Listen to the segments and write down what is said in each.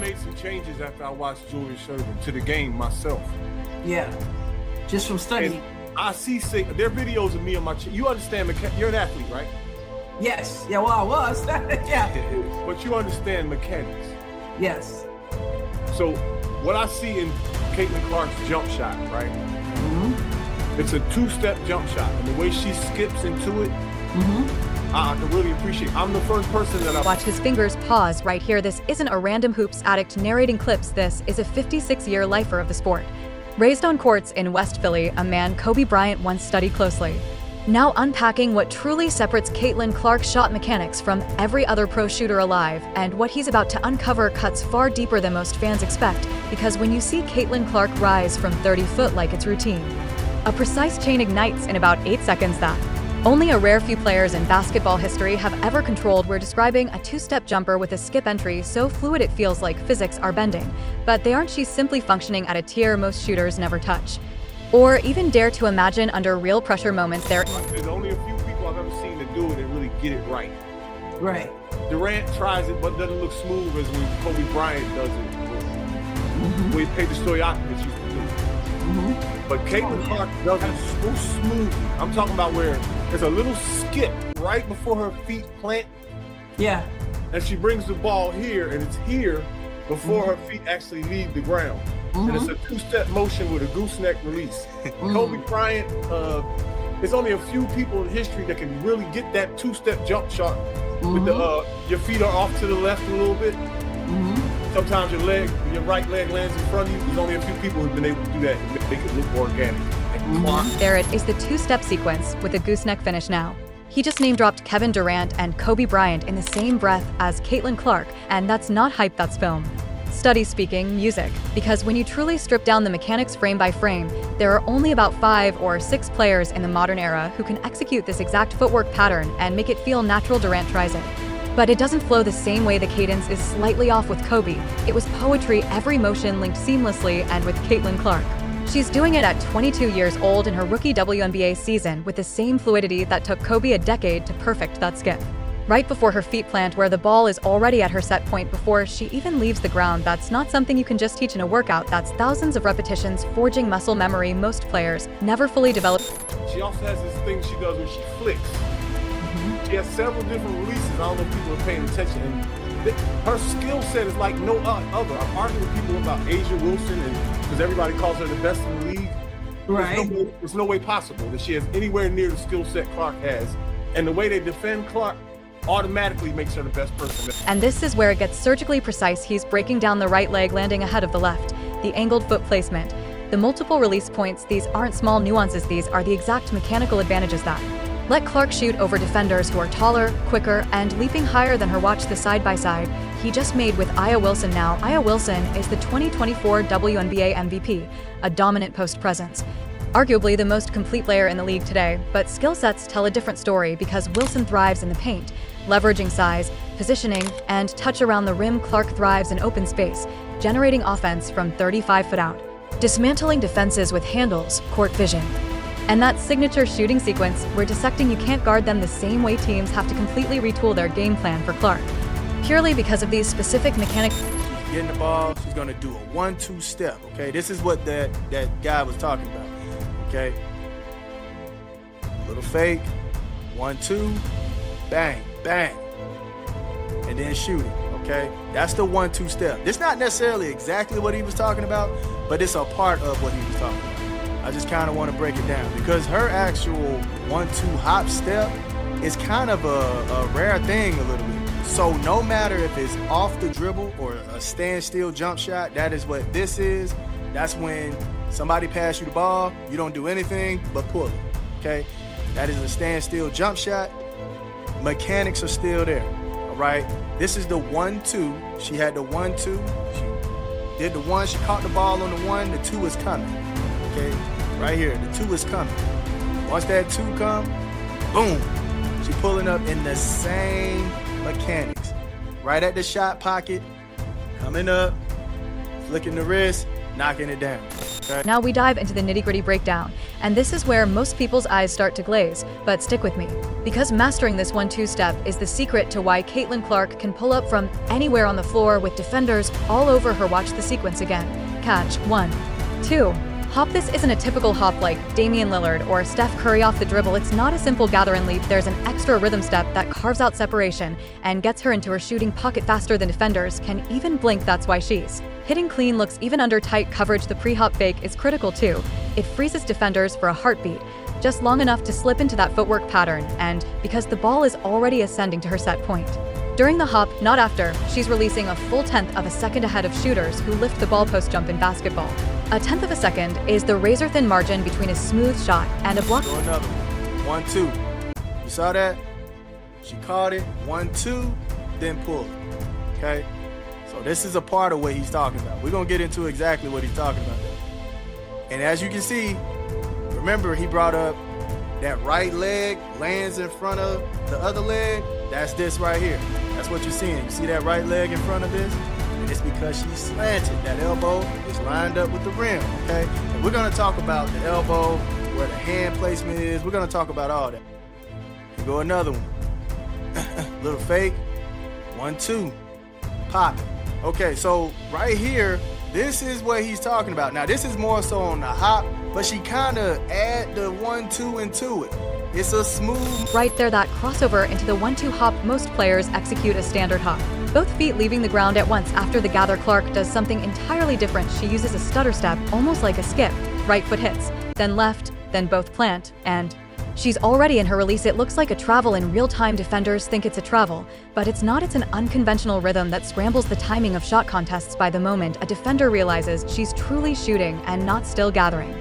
made some changes after I watched Julius Sherman to the game myself. Yeah, just from studying. And I see their videos of me on my. You understand? You're an athlete, right? Yes. Yeah. Well, I was. Yeah. But you understand mechanics. Yes. So what I see in Caitlin Clark's jump shot, right? Mm-hmm. It's a two-step jump shot, and the way she skips into it, I can really appreciate. I'm the first person that I watch his fingers pause right here. This isn't a random hoops addict narrating clips. This is a 56-year lifer of the sport. Raised on courts in West Philly, a man Kobe Bryant once studied closely. Now unpacking what truly separates Caitlin Clark's shot mechanics from every other pro shooter alive, and what he's about to uncover cuts far deeper than most fans expect, because when you see Caitlin Clark rise from 30 foot like it's routine, a precise chain ignites in about 8 seconds that only a rare few players in basketball history have ever controlled. We're describing a two-step jumper with a skip entry so fluid it feels like physics are bending, but they aren't. She's simply functioning at a tier most shooters never touch, or even dare to imagine under real pressure moments. There's only a few people I've ever seen to do it and really get it right. Right. Durant tries it, but doesn't look smooth as when Kobe Bryant does it. We paid the Stoyakovich used to do it. But Caitlin Clark does it so smoothly. I'm talking about where there's a little skip right before her feet plant. Yeah. And she brings the ball here, and it's here before her feet actually leave the ground. And it's a two-step motion with a gooseneck release. Kobe Bryant, there's only a few people in history that can really get that two-step jump shot with the your feet are off to the left a little bit. Sometimes your right leg lands in front of you. There's only a few people who've been able to do that and make it look organic. There it is, the two-step sequence with a gooseneck finish. Now he just name-dropped Kevin Durant and Kobe Bryant in the same breath as Caitlin Clark, and that's not hype, that's film. Study speaking music, because when you truly strip down the mechanics frame by frame, there are only about 5 or 6 players in the modern era who can execute this exact footwork pattern and make it feel natural. Durant tries it, but it doesn't flow the same way. The cadence is slightly off with Kobe. It was poetry, every motion linked seamlessly, and with Caitlin Clark, she's doing it at 22 years old in her rookie WNBA season with the same fluidity that took Kobe a decade to perfect that skip. Right before her feet plant, where the ball is already at her set point before she even leaves the ground. That's not something you can just teach in a workout. That's thousands of repetitions, forging muscle memory most players never fully develop. She also has this thing she does when she flicks. She has several different releases. I don't know if people are paying attention. And her skill set is like no other. I'm arguing with people about Asia Wilson, and because everybody calls her the best in the league. Right. There's no way possible that she has anywhere near the skill set Clark has. And the way they defend Clark automatically makes her the best person. And this is where it gets surgically precise. He's breaking down the right leg, landing ahead of the left. The angled foot placement, the multiple release points, these aren't small nuances. These are the exact mechanical advantages that let Clark shoot over defenders who are taller, quicker, and leaping higher than her. Watch the side-by-side he just made with Aya Wilson. Now, Aya Wilson is the 2024 WNBA MVP, a dominant post presence, arguably the most complete player in the league today. But skill sets tell a different story, because Wilson thrives in the paint, leveraging size, positioning, and touch around the rim. Clark thrives in open space, generating offense from 35 foot out, dismantling defenses with handles, court vision. And that signature shooting sequence, we're dissecting. You can't guard them the same way. Teams have to completely retool their game plan for Clark, purely because of these specific mechanics. She's getting the ball, she's gonna do a 1-2 step, okay? This is what that guy was talking about, okay? Little fake, 1-2, bang, bang, and then shooting, okay? That's the 1-2 step. It's not necessarily exactly what he was talking about, but it's a part of what he was talking about. I just kind of want to break it down, because her actual 1-2 hop step is kind of a rare thing a little bit. So no matter if it's off the dribble or a standstill jump shot, that is what this is. That's when somebody pass you the ball, you don't do anything but pull it, okay? That is a standstill jump shot. Mechanics are still there, all right? This is the 1-2. She had the 1-2. She did the 1. She caught the ball on the 1. The 2 is coming, okay? Right here, the 2 is coming. Once that 2 come, boom. She pulling up in the same mechanics. Right at the shot pocket, coming up, flicking the wrist, knocking it down. Okay? Now we dive into the nitty-gritty breakdown. And this is where most people's eyes start to glaze, but stick with me. Because mastering this 1-2 step is the secret to why Caitlin Clark can pull up from anywhere on the floor with defenders all over her. Watch the sequence again. Catch, 1, 2. Hop. This isn't a typical hop like Damian Lillard or Steph Curry off the dribble. It's not a simple gather and leap. There's an extra rhythm step that carves out separation and gets her into her shooting pocket faster than defenders can even blink. That's why she's hitting clean looks even under tight coverage. The pre-hop fake is critical too. It freezes defenders for a heartbeat, just long enough to slip into that footwork pattern, and because the ball is already ascending to her set point. During the hop, not after, she's releasing a full 1/10 of a second ahead of shooters who lift the ball post jump in basketball. A 1/10 of a second is the razor-thin margin between a smooth shot and a block. Go another one. 1-2. You saw that? She caught it. 1-2, then pull it. Okay? So this is a part of what he's talking about. We're going to get into exactly what he's talking about there. And as you can see, remember he brought up that right leg lands in front of the other leg. That's this right here. That's what you're seeing. You see that right leg in front of this? And it's because she's slanted. That elbow is lined up with the rim, okay? And we're gonna talk about the elbow, where the hand placement is. We're gonna talk about all that. Here go another one. Little fake. 1-2. Pop it. Okay, so right here, this is what he's talking about. Now, this is more so on the hop, but she kind of add the 1-2 into it. It's a smooth. Right there, that crossover into the 1-2 hop. Most players execute a standard hop, both feet leaving the ground at once. After the gather, Clark does something entirely different. She uses a stutter step, almost like a skip. Right foot hits, then left, then both plant, and she's already in her release. It looks like a travel in real time. Defenders think it's a travel, but it's not. It's an unconventional rhythm that scrambles the timing of shot contests. By the moment a defender realizes she's truly shooting and not still gathering,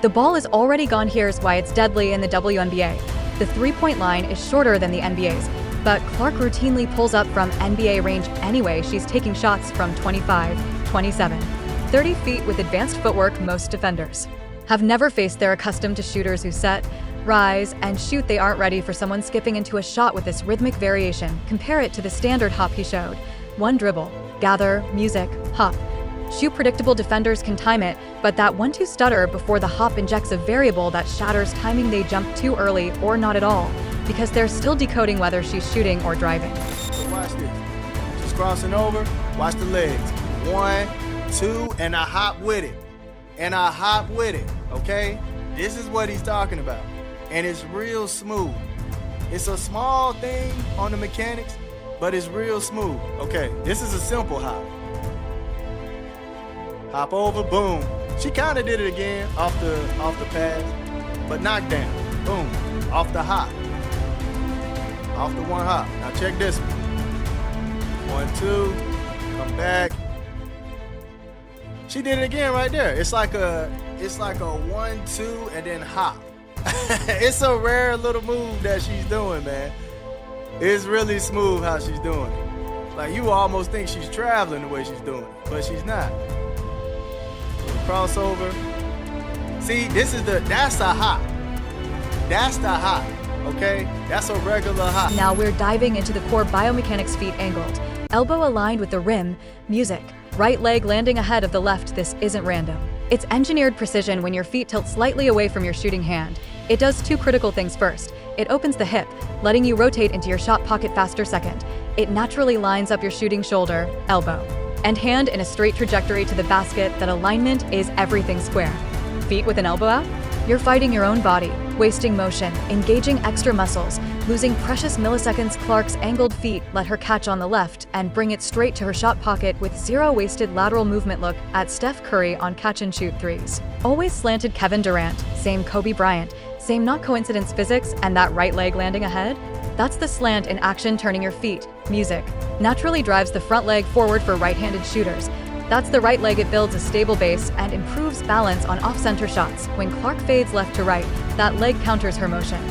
the ball is already gone. Here's why it's deadly in the WNBA. The three-point line is shorter than the NBA's, but Clark routinely pulls up from NBA range anyway. She's taking shots from 25, 27, 30 feet with advanced footwork. Most defenders have never faced. They're accustomed to shooters who set, rise, and shoot. They aren't ready for someone skipping into a shot with this rhythmic variation. Compare it to the standard hop he showed. One dribble, gather, music, hop. Shoot. Predictable. Defenders can time it, but that 1-2 stutter before the hop injects a variable that shatters timing. They jump too early or not at all because they're still decoding whether she's shooting or driving. So watch this. She's crossing over. Watch the legs. 1, 2, and I hop with it. And I hop with it. Okay? This is what he's talking about. And it's real smooth. It's a small thing on the mechanics, but it's real smooth. Okay, this is a simple hop. Hop over, boom. She kind of did it again off the pass, but knockdown, boom, off the hop, off the one hop. Now check this one. 1-2, come back. She did it again right there. It's like a 1-2 and then hop. It's a rare little move that she's doing, man. It's really smooth how she's doing it. Like you almost think she's traveling the way she's doing it, but she's not. Crossover. See, that's a hop. That's the hop, okay? That's a regular hop. Now we're diving into the core biomechanics. Feet angled, elbow aligned with the rim, music, right leg landing ahead of the left. This isn't random. It's engineered precision. When your feet tilt slightly away from your shooting hand, it does two critical things. First, it opens the hip, letting you rotate into your shot pocket faster. Second, it naturally lines up your shooting shoulder, elbow, and hand in a straight trajectory to the basket. That alignment is everything. Square feet with an elbow out, you're fighting your own body, wasting motion, engaging extra muscles, losing precious milliseconds. Clark's angled feet let her catch on the left and bring it straight to her shot pocket with zero wasted lateral movement. Look at Steph Curry on catch and shoot threes. Always slanted. Kevin Durant, same. Kobe Bryant, same. Not coincidence. Physics. And that right leg landing ahead, that's the slant in action. Turning your feet, music, naturally drives the front leg forward for right-handed shooters. That's the right leg. It builds a stable base and improves balance on off-center shots. When Clark fades left to right, that leg counters her motion,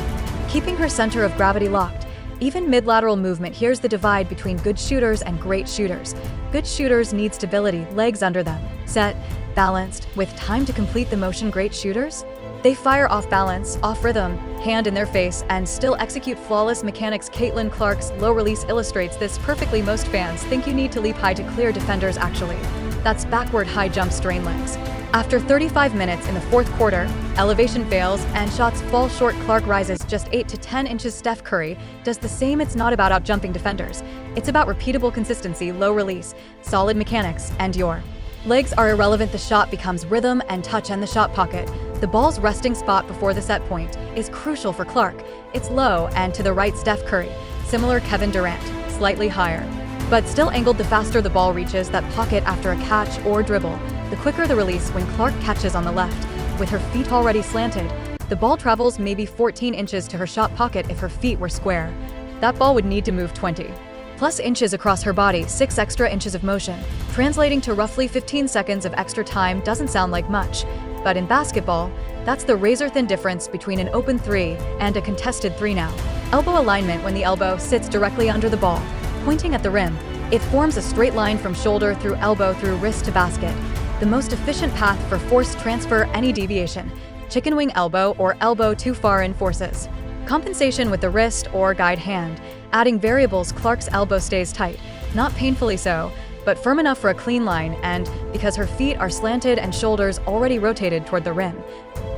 keeping her center of gravity locked. Even mid-lateral movement. Here's the divide between good shooters and great shooters. Good shooters need stability, legs under them, set, balanced, with time to complete the motion. Great shooters, they fire off balance, off rhythm, hand in their face, and still execute flawless mechanics. Caitlin Clark's low release illustrates this perfectly. Most fans think you need to leap high to clear defenders. Actually, that's backward high jump. Strain legs, After 35 minutes in the fourth quarter, elevation fails and shots fall short. Clark rises just 8 to 10 inches. Steph Curry does the same. It's not about outjumping defenders. It's about repeatable consistency, low release, solid mechanics, and your legs are irrelevant. The shot becomes rhythm and touch, and the shot pocket, the ball's resting spot before the set point, is crucial for Clark. It's low and to the right. Steph Curry, similar Kevin Durant, slightly higher, but still angled. The faster the ball reaches that pocket after a catch or dribble, the quicker the release. When Clark catches on the left, with her feet already slanted, the ball travels maybe 14 inches to her shot pocket. If her feet were square, that ball would need to move 20+ inches across her body. 6 extra inches of motion, translating to roughly 15 seconds of extra time. Doesn't sound like much, but in basketball, that's the razor-thin difference between an open 3 and a contested 3. Now, elbow alignment. When the elbow sits directly under the ball, pointing at the rim, it forms a straight line from shoulder through elbow through wrist to basket. The most efficient path for force transfer. Any deviation, chicken wing elbow or elbow too far in, forces compensation with the wrist or guide hand, adding variables. Clark's elbow stays tight, not painfully so, but firm enough for a clean line, and because her feet are slanted and shoulders already rotated toward the rim,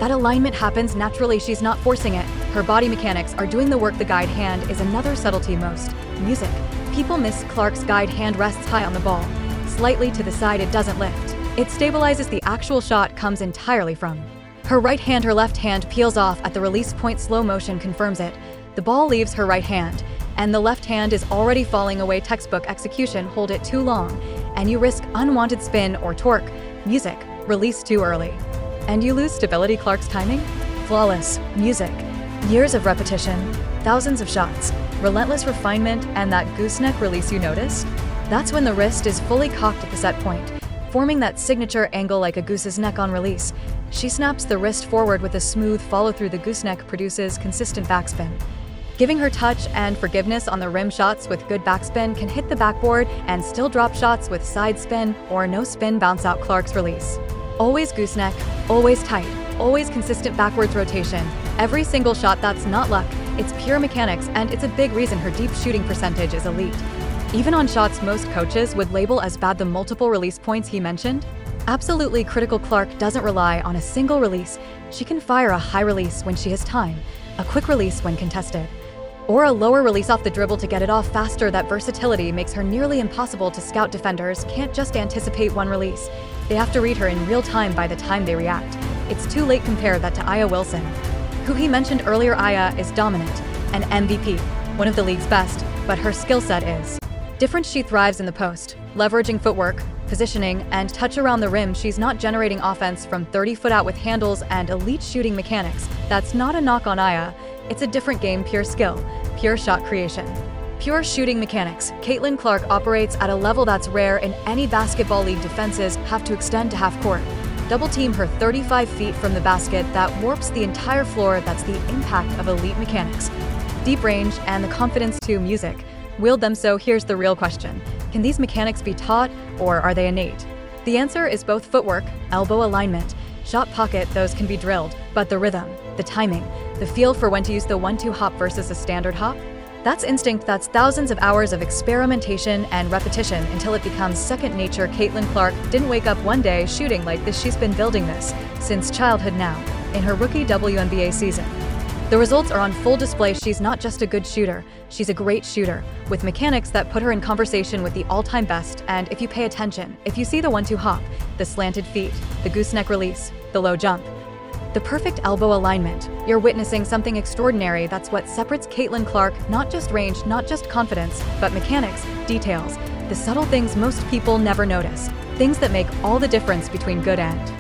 that alignment happens naturally. She's not forcing it. Her body mechanics are doing the work. The guide hand is another subtlety most music people miss. Clark's guide hand rests high on the ball, slightly to the side. It doesn't lift. It stabilizes. The actual shot comes entirely from her right hand. Her left hand peels off at the release point. Slow motion confirms it. The ball leaves her right hand, and the left hand is already falling away. Textbook execution. Hold it too long, and you risk unwanted spin or torque. Music. Release too early, and you lose stability. Clark's timing? Flawless. Music. Years of repetition, thousands of shots, relentless refinement, and that gooseneck release you noticed? That's when the wrist is fully cocked at the set point, forming that signature angle like a goose's neck on release. She snaps the wrist forward with a smooth follow-through. The gooseneck produces consistent backspin, giving her touch and forgiveness on the rim. Shots with good backspin can hit the backboard, and still drop shots with side spin or no spin bounce out. Clark's release: always gooseneck, always tight, always consistent backwards rotation. Every single shot. That's not luck, it's pure mechanics, and it's a big reason her deep shooting percentage is elite. Even on shots most coaches would label as bad. The multiple release points he mentioned? Absolutely critical. Clark doesn't rely on a single release. She can fire a high release when she has time, a quick release when contested, or a lower release off the dribble to get it off faster. That versatility makes her nearly impossible to scout. Defenders can't just anticipate one release. They have to read her in real time by the time they react. It's too late. Compare that to Aya Wilson, who he mentioned earlier. Aya is dominant, an MVP, one of the league's best, but her skill set is different. She thrives in the post, leveraging footwork, positioning, and touch around the rim. She's not generating offense from 30 foot out with handles and elite shooting mechanics. That's not a knock on Aya. It's a different game. Pure skill, pure shot creation, pure shooting mechanics. Caitlin Clark operates at a level that's rare in any basketball league. Defenses have to extend to half court, double team her 35 feet from the basket. That warps the entire floor. That's the impact of elite mechanics. Deep range and the confidence to music wield them. So here's the real question: can these mechanics be taught, or are they innate? The answer is both. Footwork, elbow alignment, shot pocket, those can be drilled, but the rhythm, the timing, the feel for when to use the 1-2 hop versus a standard hop, that's instinct. That's thousands of hours of experimentation and repetition until it becomes second nature. Caitlin Clark didn't wake up one day shooting like this. She's been building this since childhood. Now, in her rookie WNBA season, the results are on full display. She's not just a good shooter, she's a great shooter, with mechanics that put her in conversation with the all-time best. And if you pay attention, if you see the 1-2 hop, the slanted feet, the gooseneck release, the low jump, the perfect elbow alignment, you're witnessing something extraordinary. That's what separates Caitlin Clark. Not just range, not just confidence, but mechanics, details, the subtle things most people never notice, things that make all the difference between good and